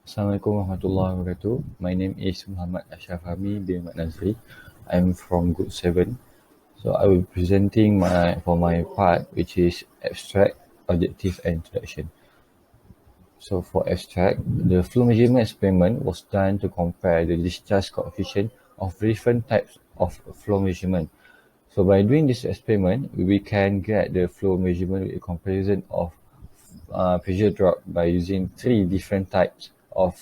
Assalamualaikum warahmatullahi wabarakatuh. My name is Muhammad ASHRAF bin Mat Nazri. I'm from Group 7. So I will be presenting for my part, which is abstract, objective, and introduction. So for abstract, the flow measurement experiment was done to compare the discharge coefficient of different types of flow measurement. So by doing this experiment, we can get the flow measurement with a comparison of pressure drop by using three different types of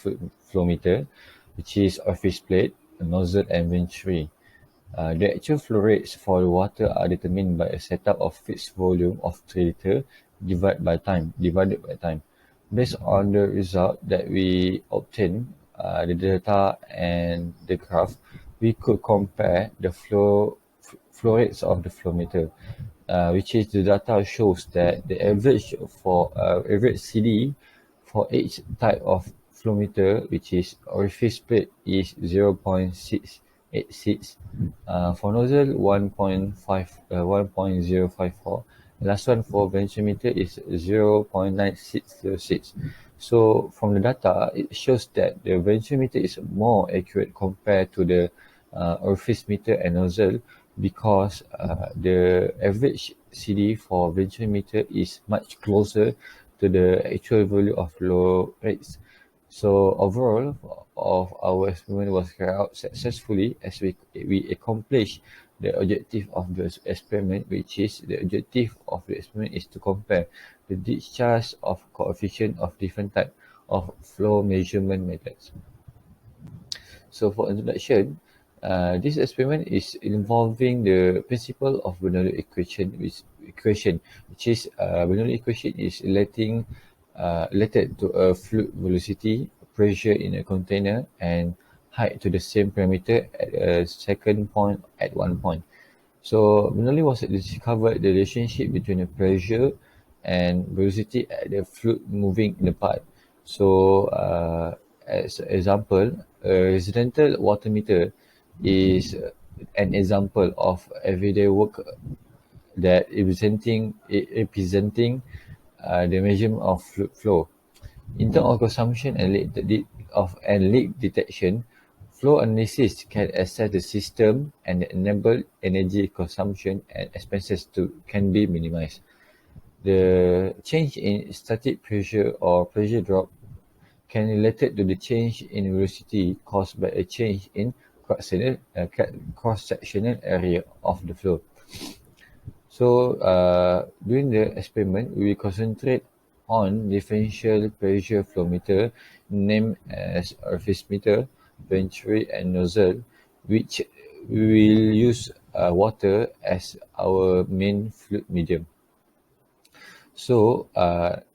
flow meter, which is orifice plate, nozzle, and venturi. The actual flow rates for the water are determined by a setup of fixed volume of 3 liter divided by time. Based on the result that we obtain, the data and the graph, we could compare the flow rates of the flow meter, which is the data shows that the average CD for each type of flow meter, which is orifice plate, is 0.686, for nozzle 1.054. The last one for ventimeter is 0.9606. So from the data, it shows that the ventimeter is more accurate compared to the orifice meter and nozzle, because the average CD for ventimeter is much closer to the actual value of flow rates. So overall, of our experiment was carried out successfully, as we accomplished the objective of the experiment, which is the objective of the experiment is to compare the discharge of coefficient of different type of flow measurement methods. So for introduction, this experiment is involving the principle of Bernoulli equation, which is Bernoulli equation is related to a fluid velocity, pressure in a container, and height to the same parameter at a second point at one point. So Bernoulli was discovered the relationship between the pressure and velocity at the fluid moving in the pipe. So as an example, a residential water meter is an example of everyday work that representing the measurement of fluid flow. In terms of consumption and leak detection, flow analysis can assess the system and enable energy consumption and expenses can be minimized. The change in static pressure or pressure drop can related to the change in velocity caused by a change in cross-sectional area of the flow. So during the experiment, we concentrate on differential pressure flow meter, named as orifice meter, venturi, and nozzle, which we will use water as our main fluid medium. So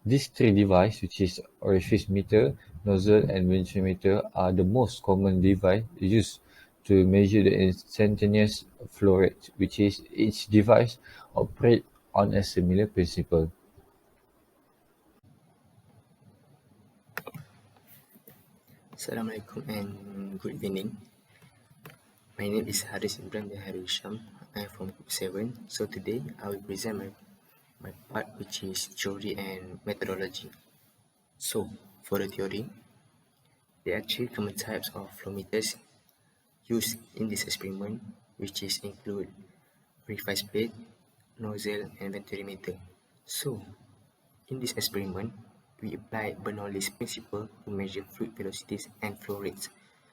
these three devices, which is orifice meter, nozzle, and venturi are the most common device used to measure the instantaneous flow rate, which is each device operate on a similar principle. Assalamualaikum and good evening. My name is HAREEZ Hisham. I am from Group 7. So today I will present my part, which is theory and methodology. So for the theory, there are three common types of flow meters used in this experiment, which is include orifice plate, nozzle, and venturi meter. So in this experiment, we apply Bernoulli's principle to measure fluid velocities and flow rates.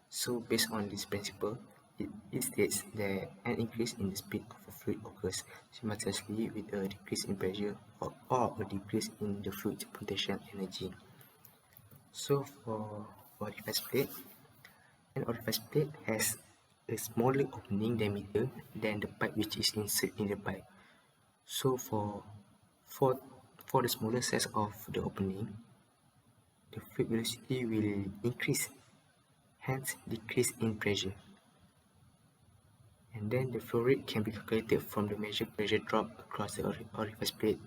So based on this principle, it states that an increase in the speed of a fluid occurs simultaneously with a decrease in pressure or a decrease in the fluid potential energy. So for orifice plate, an orifice plate has a smaller opening diameter than the pipe which is inserted in the pipe. So for the smaller size of the opening, the fluid velocity will increase, hence decrease in pressure. And then the flow rate can be calculated from the measured pressure drop across the orifice plate,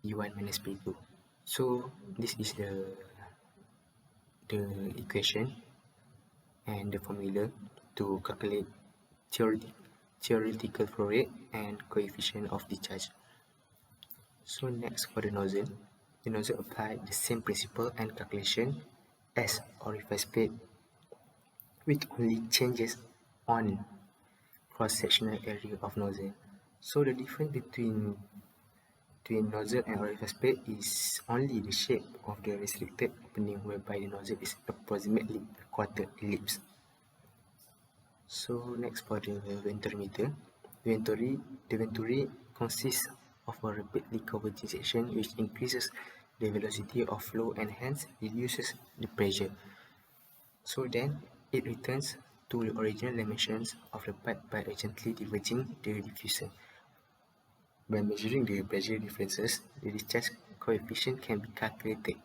P1 minus P2. So this is the equation and the formula to calculate theoretical flow rate and coefficient of discharge. So next, for the nozzle applied the same principle and calculation as orifice plate, which only changes on cross-sectional area of nozzle. So the difference between nozzle and orifice plate is only the shape of the restricted opening, whereby the nozzle is approximately a quarter ellipse. So next for the venturimeter. The venturi consists of a rapidly converging section which increases the velocity of flow and hence reduces the pressure. So then it returns to the original dimensions of the pipe by gently diverging the diffuser. By measuring the pressure differences, the discharge coefficient can be calculated.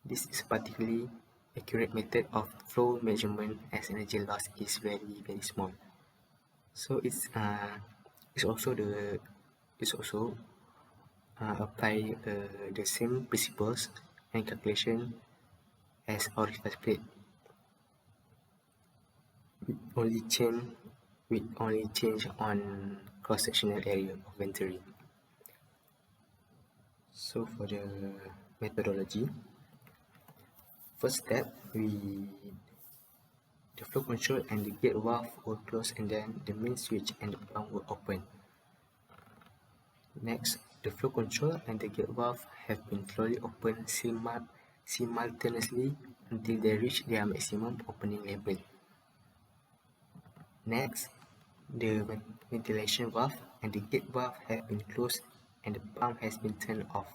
This is a particularly accurate method of flow measurement as energy loss is very small. So it's also apply the same principles and calculation as orifice plate, with only change on cross-sectional area of venturi. So for the methodology, first step, the flow control and the gate valve were closed and then the main switch and the pump were open. Next, the flow control and the gate valve have been slowly opened simultaneously until they reach their maximum opening level. Next, the ventilation valve and the gate valve have been closed and the pump has been turned off.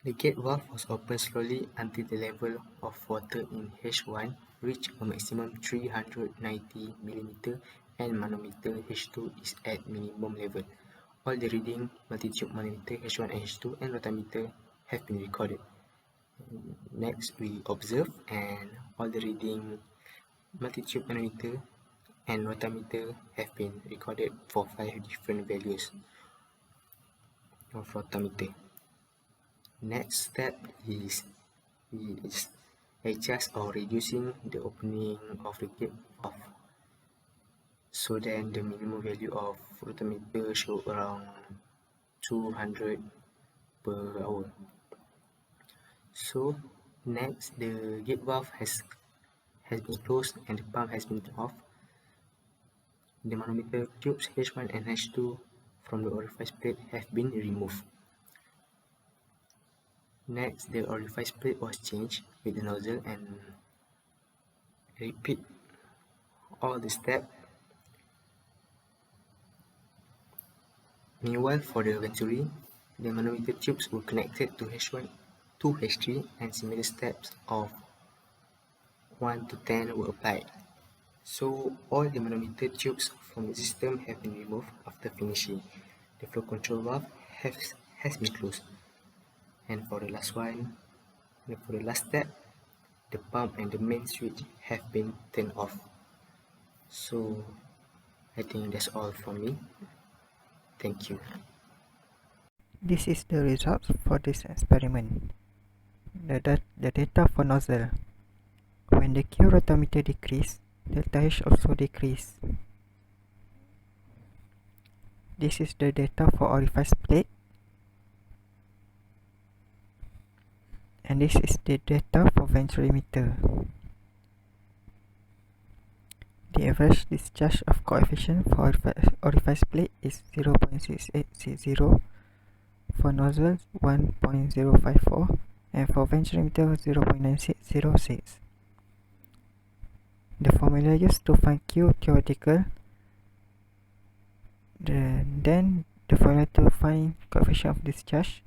The gate valve was opened slowly until the level of water in H1 reached a maximum 390 mm and manometer H2 is at minimum level. All the reading multi-tube manometer H1 and H2 and rotameter have been recorded. Next, we observe and all the reading multi-tube manometer and rotameter have been recorded for 5 different values of rotameter. Next step is adjust or reducing the opening of the gate valve. So then the minimum value of rotameter show around 200 per hour. So next, the gate valve has been closed and the pump has been turned off. The manometer tubes H1 and H2 from the orifice plate have been removed. Next, the orifice plate was changed with the nozzle and repeat all the steps. Meanwhile, for the venturi, the manometer tubes were connected to H1 to H3 and similar steps of 1 to 10 were applied. So all the manometer tubes from the system have been removed after finishing. The flow control valve has been closed. And for the last step, the pump and the main switch have been turned off. So I think that's all from me. Thank you. This is the results for this experiment. The data for nozzle. When the Q rotameter decrease, delta H also decrease. This is the data for orifice plate. And this is the data for venturimeter. The average discharge of coefficient for orifice plate is 0.6860, for nozzle 1.054, and for venturimeter 0.9606. The formula used to find Q theoretical, then the formula to find coefficient of discharge,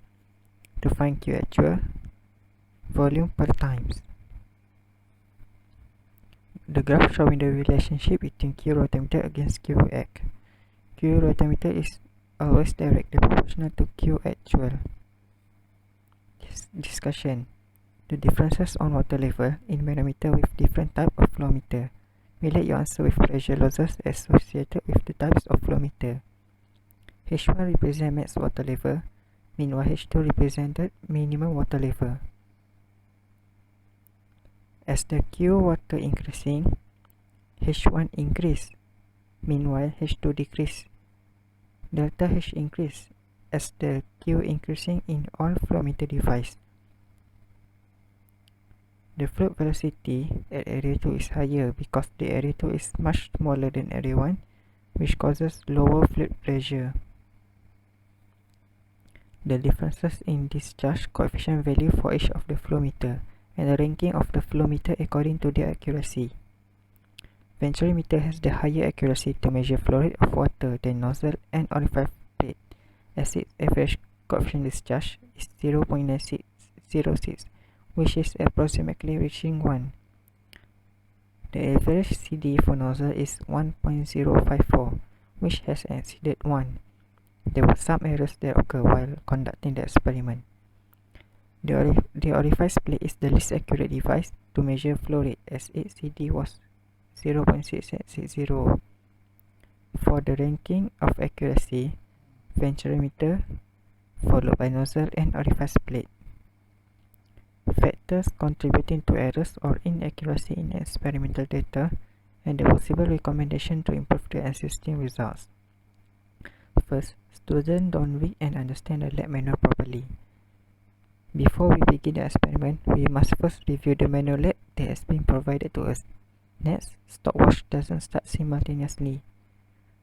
to find Q actual, volume per times. The graph showing the relationship between Q rotameter against Q act. Q rotameter is always directly proportional to Q actual. Discussion. The differences on water level in manometer with different type of flow meter. Relate your answer with pressure losses associated with the types of flow meter. H1 represents max water level, meanwhile H2 represented minimum water level. As the Q water increasing, H1 increase, meanwhile H2 decrease. Delta H increase, as the Q increasing in all flow meter device. The fluid velocity at area 2 is higher because the area 2 is much smaller than area 1, which causes lower fluid pressure. The differences in discharge coefficient value for each of the flow meter and the ranking of the flow meter according to their accuracy. Venturi meter has the higher accuracy to measure flow rate of water than nozzle and orifice plate, as its average coefficient discharge is 0.9606, which is approximately reaching 1. The average CD for nozzle is 1.054, which has exceeded 1. There were some errors that occur while conducting the experiment. The orifice plate is the least accurate device to measure flow rate, as its CD was 0.6860. For the ranking of accuracy, venturimeter followed by nozzle and orifice plate. Factors contributing to errors or inaccuracy in experimental data and the possible recommendation to improve the existing results. First, students don't read and understand the lab manual properly. Before we begin the experiment, we must first review the manual lab that has been provided to us. Next, stopwatch doesn't start simultaneously,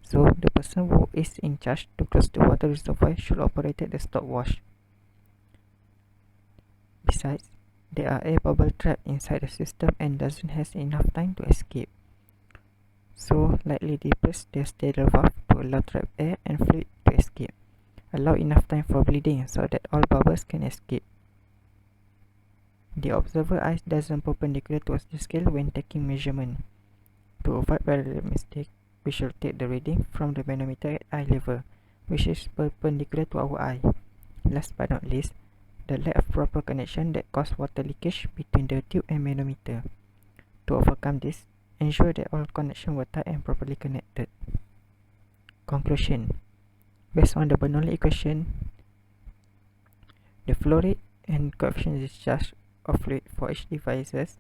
so the person who is in charge to close the water reservoir should operate the stopwatch. Besides, there are air bubbles trapped inside the system and doesn't have enough time to escape. So, lightly depress the stator valve to allow trapped air and fluid to escape. Allow enough time for bleeding so that all bubbles can escape. The observer eyes doesn't perpendicular towards the scale when taking measurement. To avoid parallel mistake, we should take the reading from the manometer at eye level, which is perpendicular to our eye. Last but not least, the lack of proper connection that causes water leakage between the tube and manometer. To overcome this, ensure that all connections were tight and properly connected. Conclusion: based on the Bernoulli equation, the flow rate and coefficient discharge of fluid for each devices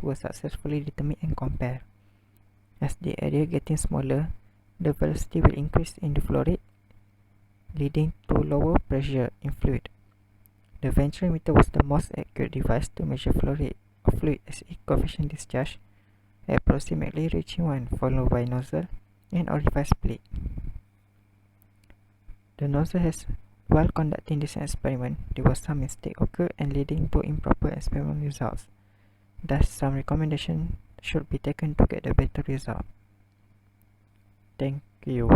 were successfully determined and compared. As the area getting smaller, the velocity will increase in the flow rate, leading to lower pressure in fluid. The venturimeter was the most accurate device to measure flow rate of fluid as its coefficient discharge, approximately reaching 1, followed by nozzle and orifice plate. The nozzle has, while conducting this experiment, there was some mistake occurred and leading to improper experiment results. Thus, some recommendation should be taken to get a better result. Thank you.